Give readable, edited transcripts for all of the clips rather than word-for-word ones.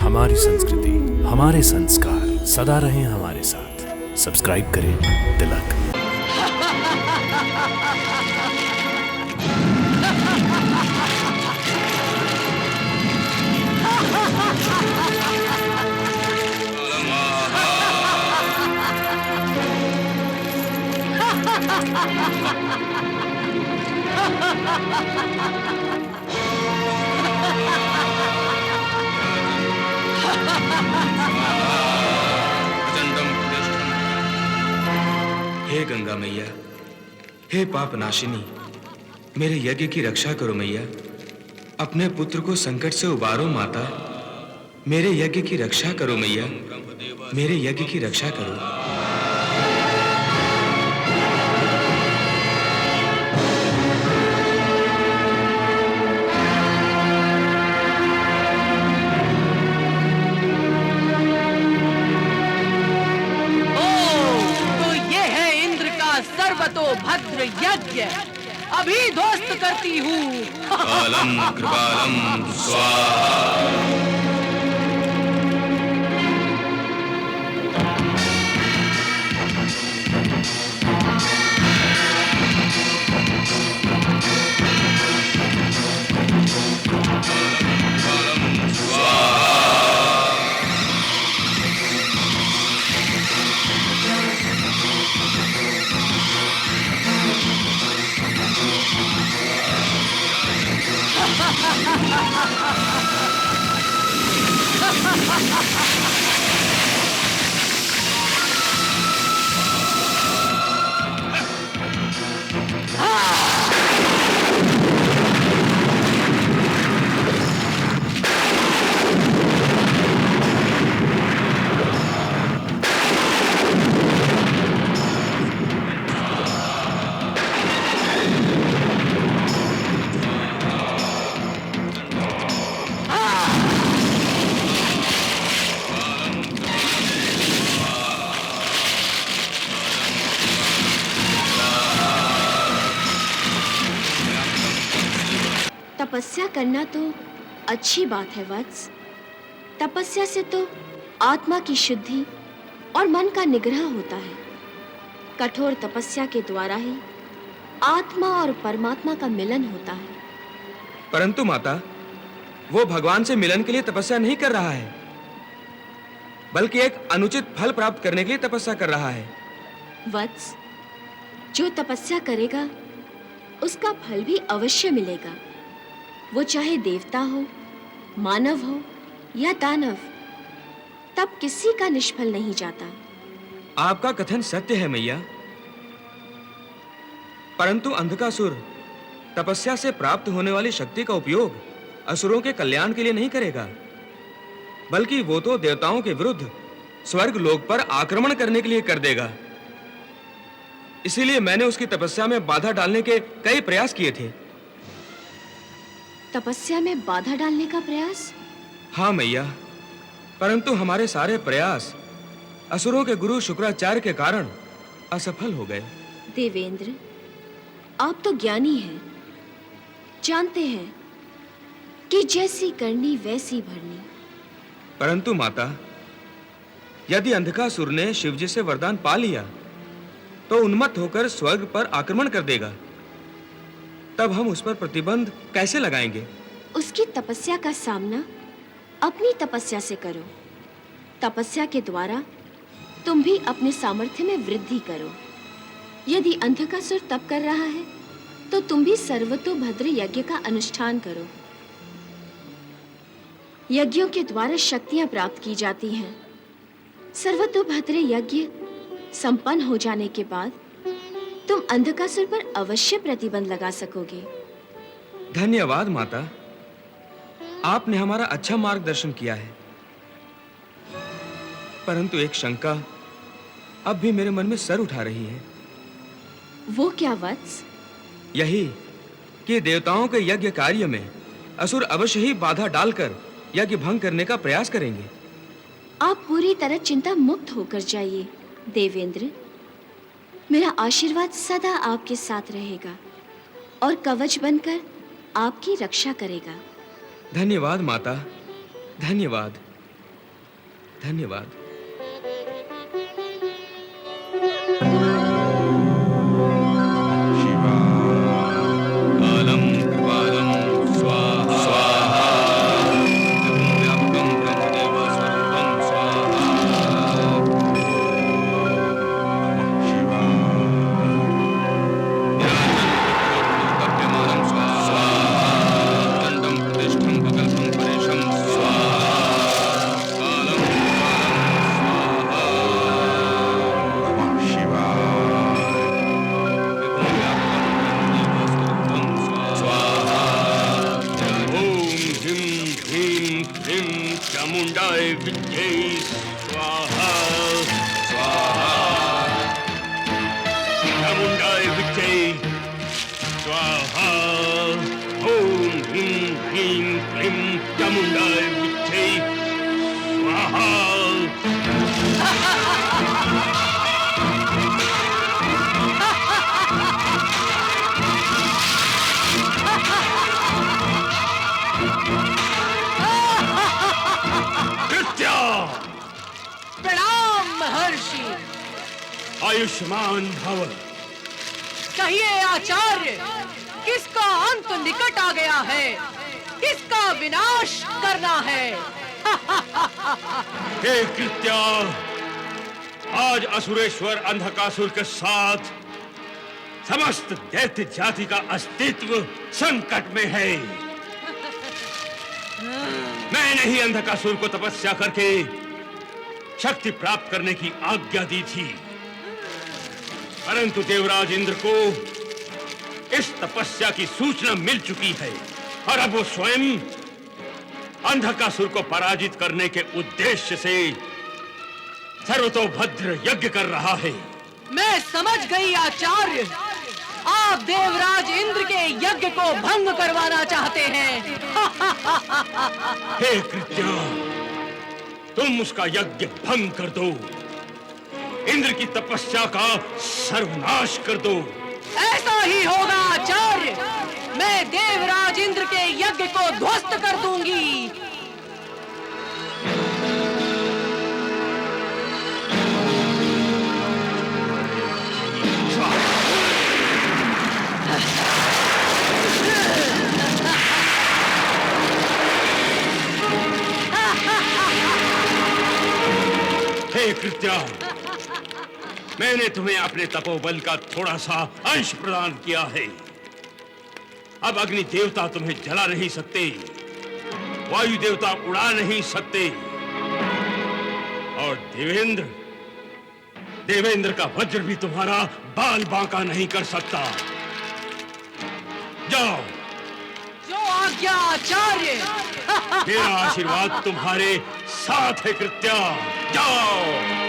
हमारी संस्कृति, हमारे संस्कार सदा रहें हमारे साथ। सब्सक्राइब करें तिलक। हे गंगा मैया, हे पाप नाशिनी, मेरे यज्ञ की रक्षा करो मैया। अपने पुत्र को संकट से उबारो माता। मेरे यज्ञ की रक्षा करो मैया, मेरे यज्ञ की रक्षा करो। सर्वतोभद्र यज्ञ अभी ध्वस्त करती हूँ। कालम कृपालम स्वाहा। तपस्या करना तो अच्छी बात है वत्स। तपस्या से तो आत्मा की शुद्धि और मन का निग्रह होता है। कठोर तपस्या के द्वारा ही आत्मा और परमात्मा का मिलन होता है। परंतु माता, वो भगवान से मिलन के लिए तपस्या नहीं कर रहा है, बल्कि एक अनुचित फल प्राप्त करने के लिए तपस्या कर रहा है। वत्स, जो तपस्या करेगा उसका फल भी अवश्य मिलेगा। वो चाहे देवता हो, मानव हो या दानव, तब किसी का निष्फल नहीं जाता। आपका कथन सत्य है मैया, परंतु अंधकासुर तपस्या से प्राप्त होने वाली शक्ति का उपयोग असुरों के कल्याण के लिए नहीं करेगा, बल्कि वो तो देवताओं के विरुद्ध स्वर्ग लोक पर आक्रमण करने के लिए कर देगा। इसीलिए मैंने उसकी तपस्या में बाधा डालने के कई प्रयास किए थे। तपस्या में बाधा डालने का प्रयास? हाँ मैया, परंतु हमारे सारे प्रयास असुरों के गुरु शुक्राचार्य के कारण असफल हो गए। देवेंद्र, आप तो ज्ञानी हैं, जानते हैं कि जैसी करनी वैसी भरनी। परंतु माता, यदि अंधकासुर ने शिवजी से वरदान पा लिया तो उन्मत्त होकर स्वर्ग पर आक्रमण कर देगा। तब हम उस पर प्रतिबंध कैसे लगाएंगे? उसकी तपस्या का सामना अपनी तपस्या से करो। तपस्या के द्वारा तुम भी अपने सामर्थ्य में वृद्धि करो। यदि अंधकासुर तप कर रहा है तो तुम भी सर्वतोभद्र यज्ञ का अनुष्ठान करो। यज्ञों के द्वारा शक्तियां प्राप्त की जाती हैं। सर्वतोभद्र यज्ञ संपन्न हो जाने के बाद तुम अंधकासुर पर अवश्य प्रतिबंध लगा सकोगे। धन्यवाद माता, आपने हमारा अच्छा मार्गदर्शन किया है। परंतु एक शंका अब भी मेरे मन में सर उठा रही है। वो क्या वत्स? यही कि देवताओं के यज्ञ कार्य में असुर अवश्य ही बाधा डालकर यज्ञ भंग करने का प्रयास करेंगे। आप पूरी तरह चिंता मुक्त होकर जाइए देवेंद्र। मेरा आशीर्वाद सदा आपके साथ रहेगा और कवच बनकर आपकी रक्षा करेगा। धन्यवाद माता, धन्यवाद। धन्यवाद। कालं कृपालं स्वाहा स्वाहा व्याप्तं ब्रह्मदेव स्वरूपं स्वाहा विराजन् स्वाहा दण्डं प्रतिष्ठं प्रकल्पं परेशं स्वाहा कालं चामुंडाय विद्ये स्वाहा स्वाहा चामुंडाय विद्ये स्वाहा ओम ह्रीं ह्रीं क्लीं चामुंडाय विद्ये स्वाहा। प्रणाम महर्षि। आयुष्मान भव। कहिए आचार्य, किसका अंत निकट आ गया है? किसका विनाश करना है? हे कृत्या, आज असुरेश्वर अंधकासुर के साथ समस्त दैत्य जाति का अस्तित्व संकट में है। मैंने ही अंधकासुर को तपस्या करके शक्ति प्राप्त करने की आज्ञा दी थी, परंतु देवराज इंद्र को इस तपस्या की सूचना मिल चुकी है और अब वो स्वयं अंधकासुर को पराजित करने के उद्देश्य से सर्वतोभद्र यज्ञ कर रहा है। मैं समझ गई आचार्य, आप देवराज इंद्र के यज्ञ को भंग करवाना चाहते हैं। हे कृत्या, तुम उसका यज्ञ भंग कर दो, इंद्र की तपस्या का सर्वनाश कर दो। ऐसा ही होगा आचार्य, मैं देवराज इंद्र के यज्ञ को ध्वस्त कर दूंगी। हे कृत्या, मैंने तुम्हें अपने तपोबल का थोड़ा सा अंश प्रदान किया है। अब अग्नि देवता तुम्हें जला नहीं सकते, वायु देवता उड़ा नहीं सकते, और देवेंद्र का वज्र भी तुम्हारा बाल बांका नहीं कर सकता। जाओ। जो आज्ञा आचार्य। मेरा आशीर्वाद तुम्हारे साथ है कृत्या, जाओ।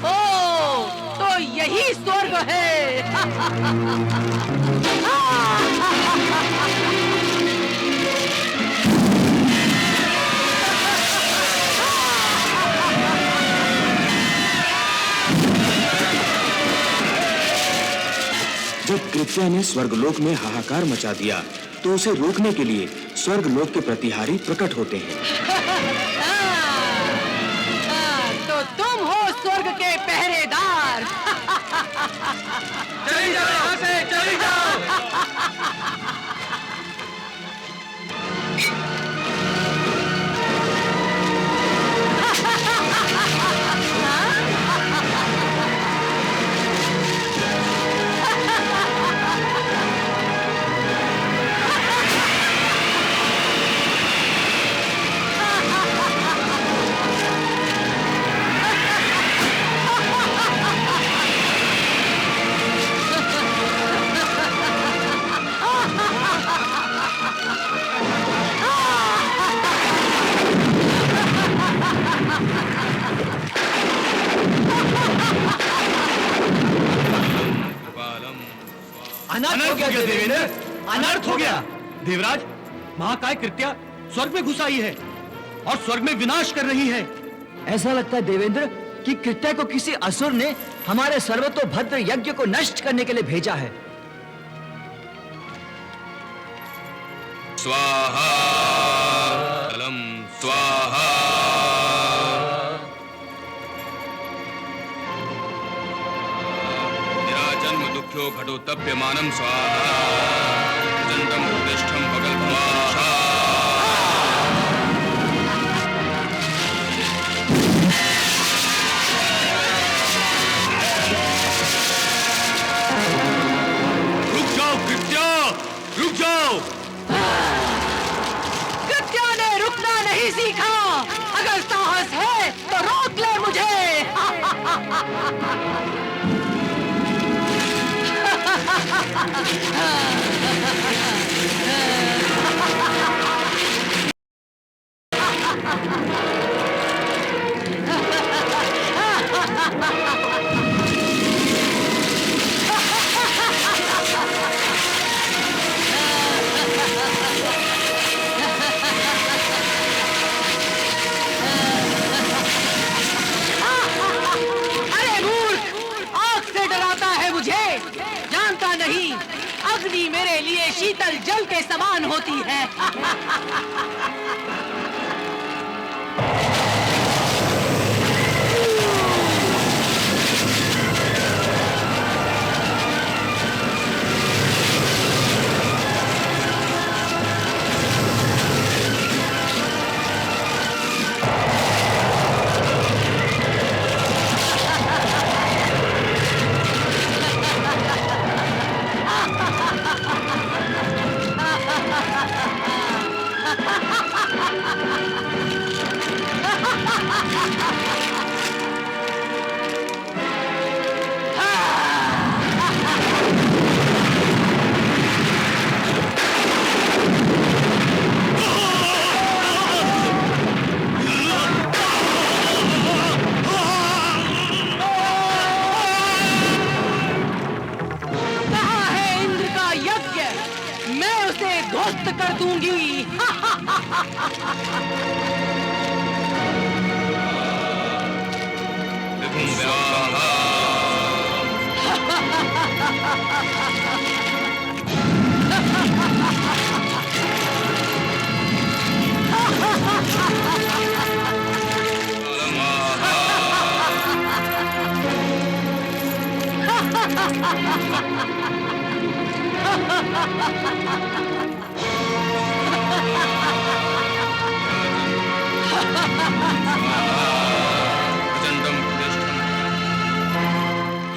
ओ, तो यही स्वर्ग है। जब कृत्या ने स्वर्गलोक में हाहाकार मचा दिया, तो उसे रोकने के लिए स्वर्गलोक के प्रतिहारी प्रकट होते हैं। तो तुम हो स्वर्ग के पहरेदार। चली जाओ यहाँ से, चली जाओ। अनर्थ हो गया देवेंद्र, अनर्थ हो गया। देवराज, महाकाय कृत्या स्वर्ग में घुस आई है और स्वर्ग में विनाश कर रही है। ऐसा लगता है देवेंद्र कि कृत्या को किसी असुर ने हमारे सर्वतोभद्र यज्ञ को नष्ट करने के लिए भेजा है। स्वाहा अलम स्वाहा। निराजन्म दुख्यो घटोत्तप्यमानं स्वाहा। जन्तं प्रतिष्ठं पगल्भवाहा। रुक जाओ कृत्या, रुक जाओ। कृत्या ने रुकना नहीं सीखा। अगर साहस है तो रोक ले मुझे। अरे मूर्ख, आग से डराता है मुझे। जानता नहीं अग्नि मेरे लिए शीतल जल के समान होती है। ध्वस्त कर दूंगी।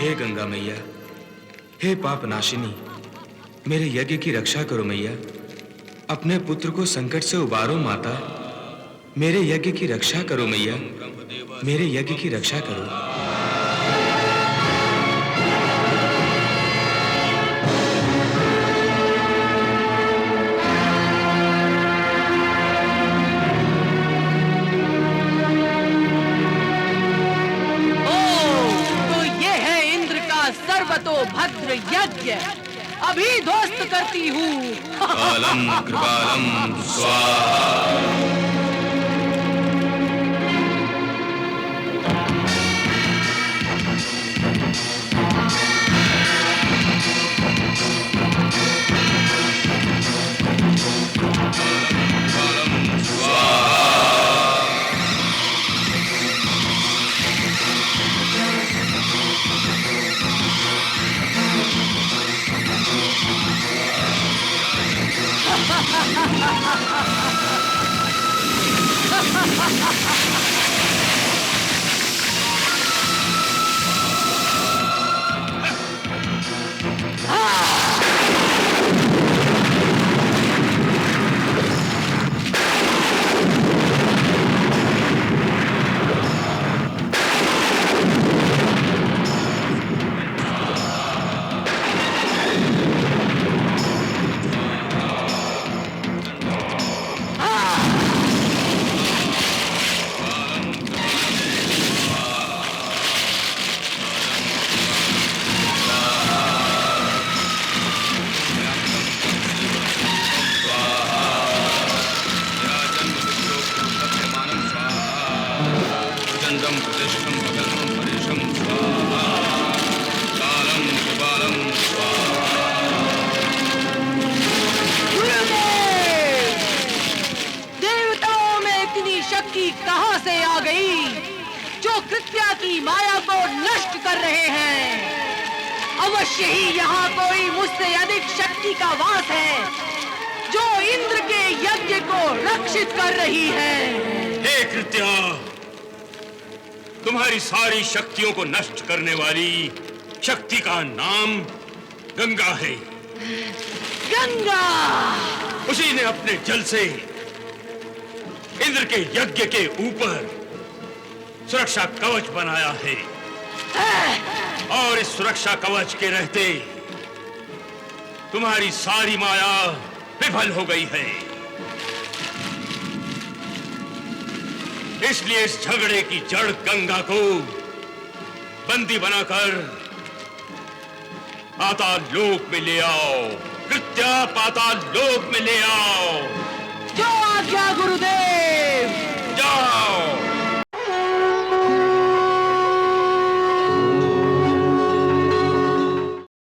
हे गंगा मैया, हे पाप नाशिनी, मेरे यज्ञ की रक्षा करो मैया। अपने पुत्र को संकट से उबारो माता। मेरे यज्ञ की रक्षा करो मैया, मेरे यज्ञ की रक्षा करो। सर्वतोभद्र यज्ञ अभी ध्वस्त करती हूँ। कालम कृपालम स्वाहा। Ha ha ha ha ha! शक्ति कहां से आ गई जो कृत्या की माया को नष्ट कर रहे हैं? अवश्य ही यहाँ कोई मुझसे अधिक शक्ति का वास है जो इंद्र के यज्ञ को रक्षित कर रही है। हे कृत्या, तुम्हारी सारी शक्तियों को नष्ट करने वाली शक्ति का नाम गंगा है। गंगा! उसी ने अपने जल से इंद्र के यज्ञ के ऊपर सुरक्षा कवच बनाया है और इस सुरक्षा कवच के रहते तुम्हारी सारी माया विफल हो गई है। इसलिए इस झगड़े की जड़ गंगा को बंदी बनाकर पाताल लोक में ले आओ। कृत्या, पाताल लोक में ले आओ।